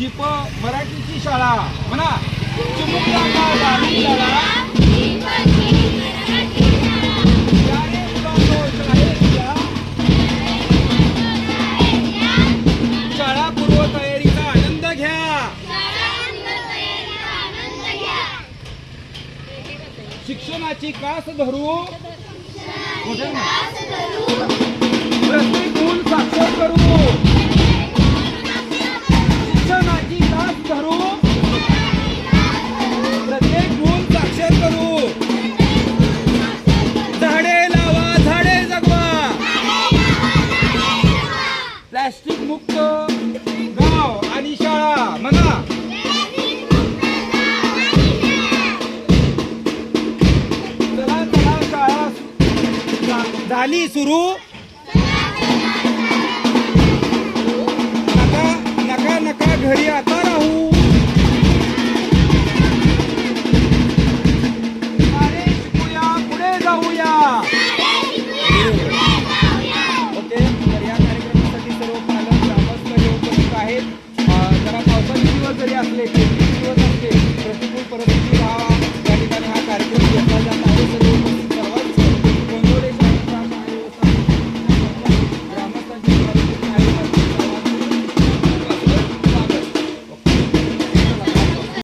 दीप मराठीची शाळा म्हणा चिमुकल्यांना झाली शाळा यारे मुलांनो शाळेच्या शाळा पूर्व तयारीचा आनंद घ्या शिक्षणाची कास धरू प्रत्येक गुण साक्षर करू शिक्षणाची कास धरू प्रत्येक गुण साक्षर करू झाडे लावा झाडे जगवा प्लास्टिक मुक्त गाव आणि शाळा म्हणा चला चला शाळा झाली सुरू नका नका नका घरी आता